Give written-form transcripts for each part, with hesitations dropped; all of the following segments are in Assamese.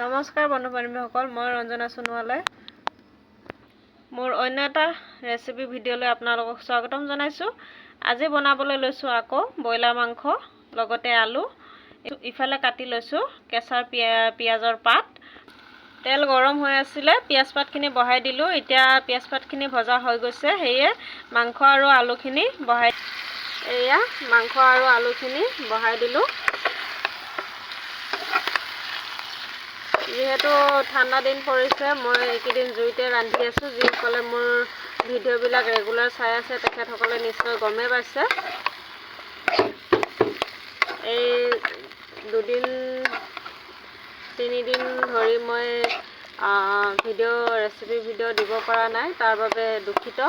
নমস্কাৰ বন্ধু বান্ধৱীসকল, মই ৰঞ্জনা সোণোৱালে মোৰ অন্য এটা ৰেচিপি ভিডিঅ'লৈ আপোনালোকক স্বাগতম জনাইছোঁ। আজি বনাবলৈ লৈছোঁ আকৌ ব্ৰইলাৰ মাংস লগতে আলু। ইফালে কাটি লৈছোঁ কেঁচা পিঁয়াজৰ পাত। তেল গৰম হৈ আছিলে, পিঁয়াজ পাতখিনি বহাই দিলোঁ। এতিয়া পিঁয়াজ পাতখিনি ভজা হৈ গৈছে, সেয়ে মাংস আৰু আলুখিনি বহাই দিলোঁ। যিহেতু ঠাণ্ডা দিন পৰিছে, মই এইকেইদিন জুইতে ৰান্ধি আছোঁ। যিসকলে মোৰ ভিডিঅ'বিলাক ৰেগুলাৰ চাই আছে তেখেতসকলে নিশ্চয় গমেই পাইছে। এই 2-3 দিন ধৰি মই ৰেচিপি ভিডিঅ' দিব পৰা নাই, তাৰ বাবে দুখিত।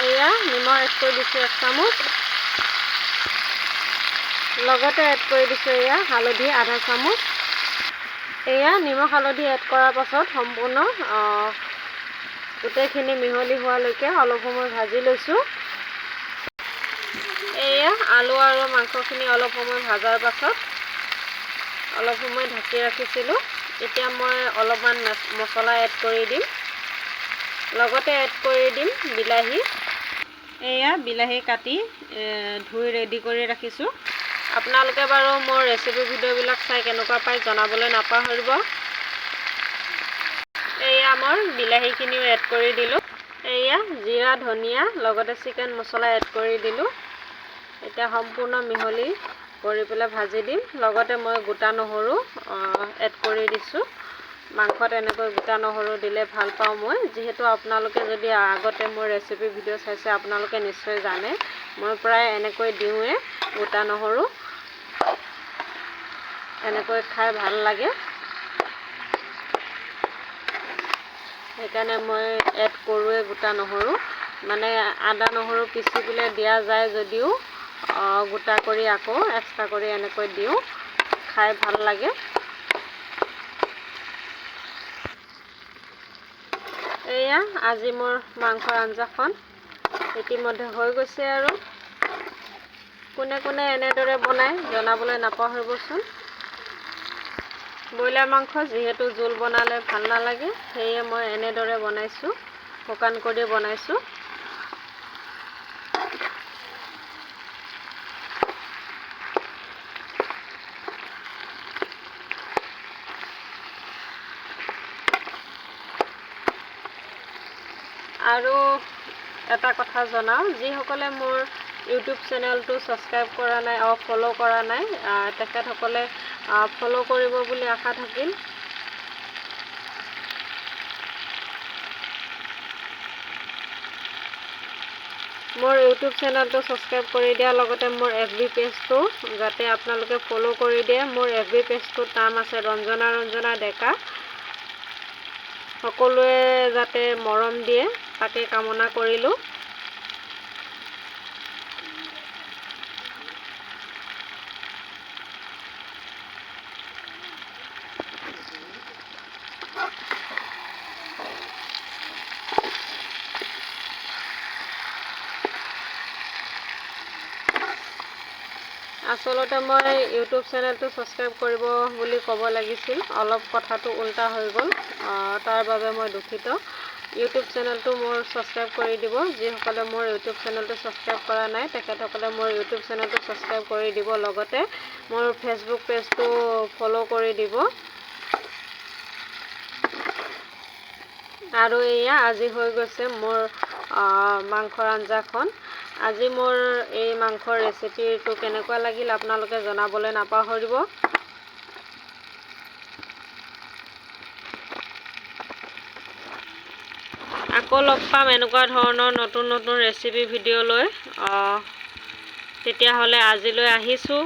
এয়া নিমখ এড কৰি দিছোঁ 1 চামুচ, লগতে এড কৰি দিছোঁ এয়া হালধি আধা চামুচ। এয়া নিমখ হালধি এড কৰাৰ পাছত সম্পূৰ্ণ গোটেইখিনি মিহলি হোৱালৈকে অলপ সময় ভাজি লৈছোঁ। এয়া আলু আৰু মাংসখিনি অলপ সময় ভাজাৰ পাছত অলপ সময় ঢাকি ৰাখিছিলোঁ। এতিয়া মই অলপমান মছলা এড কৰি দিম, লগতে এড কৰি দিম বিলাহী। এয়া বিলাহী কাটি ধুই ৰেডি কৰি ৰাখিছোঁ। আপোনালোকে বাৰু মোৰ ৰেচিপি ভিডিঅ'বিলাক চাই কেনেকুৱা পায় জনাবলৈ নাপাহৰিব। এয়া মই বিলাহীখিনিও এড কৰি দিলোঁ। এয়া জিৰা ধনিয়া লগতে চিকেন মছলা এড কৰি দিলোঁ। এতিয়া সম্পূৰ্ণ মিহলি কৰি পেলাই ভাজি দিম। লগতে মই গোটা নহৰু এড কৰি দিছোঁ। মাংসত এনেকৈ গোটা নহৰু দিলে ভাল পাওঁ মই। যিহেতু আপোনালোকে যদি আগতে মোৰ ৰেচিপি ভিডিঅ' চাইছে আপোনালোকে নিশ্চয় জানে, মই প্ৰায় এনেকৈ দিওঁৱে গোটা নহৰু। এনেকৈ খাই ভাল লাগে, সেইকাৰণে মই এড কৰোঁৱে গোটা নহৰু। মানে আদা নহৰু পিচি পেলাই দিয়া যায় যদিও গোটা কৰি আকৌ এক্সট্ৰা কৰি এনেকৈ দিওঁ, খাই ভাল লাগে। এয়া আজি মোৰ মাংসৰ আঞ্জাখন ইতিমধ্যে হৈ গৈছে। আৰু কোনে কোনে এনেদৰে বনায় জনাবলৈ নাপাহৰিবচোন। ব্ৰইলাৰ মাংস যিহেতু জোল বনালে ভাল নালাগে, সেয়ে মই এনেদৰে বনাইছোঁ, শুকান কৰি বনাইছোঁ। আৰু এটা কথা জনাওঁ, যিসকলে মোৰ ইউটিউব চেনেলটো ছাবস্ক্ৰাইব কৰা নাই ফ'ল' কৰা নাই, তেখেতসকলে ফ'ল' কৰিব বুলি আশা থাকিল। মোৰ ইউটিউব চেনেলটো ছাবস্ক্ৰাইব কৰি দিয়াৰ লগতে মোৰ FB পেজটো যাতে আপোনালোকে ফ'ল' কৰি দিয়ে। মোৰ FB পেজটোৰ নাম আছে ৰঞ্জনা ডেকা। সকলোৱে যাতে মৰম দিয়ে তাকে কামনা কৰিলোঁ। আচলতে মই ইউটিউব চেনেলটো ছাবস্ক্ৰাইব কৰিব বুলি ক'ব লাগিছিল, অলপ কথাটো উল্টা হৈ গ'ল, তাৰ বাবে মই দুখিত। ইউটিউব চেনেলটো মোৰ ছাবস্ক্ৰাইব কৰি দিব। যিসকলে মোৰ ইউটিউব চেনেলটো ছাবস্ক্ৰাইব কৰা নাই তেখেতসকলে মোৰ ইউটিউব চেনেলটো ছাবস্ক্ৰাইব কৰি দিব, লগতে মোৰ ফেচবুক পেজটো ফ'ল' কৰি দিব। আৰু এয়া আজি হৈ গৈছে মোৰ মাংসৰ আঞ্জাখন। আজি মোৰ এই মাংসৰ ৰেচিপিটো কেনেকুৱা লাগিল আপোনালোকে জনাবলৈ নাপাহৰিব। আকৌ লগ পাম এনেকুৱা ধৰণৰ নতুন ৰেচিপি ভিডিঅ' লৈ। তেতিয়াহ'লে আজিলৈ আহিছোঁ।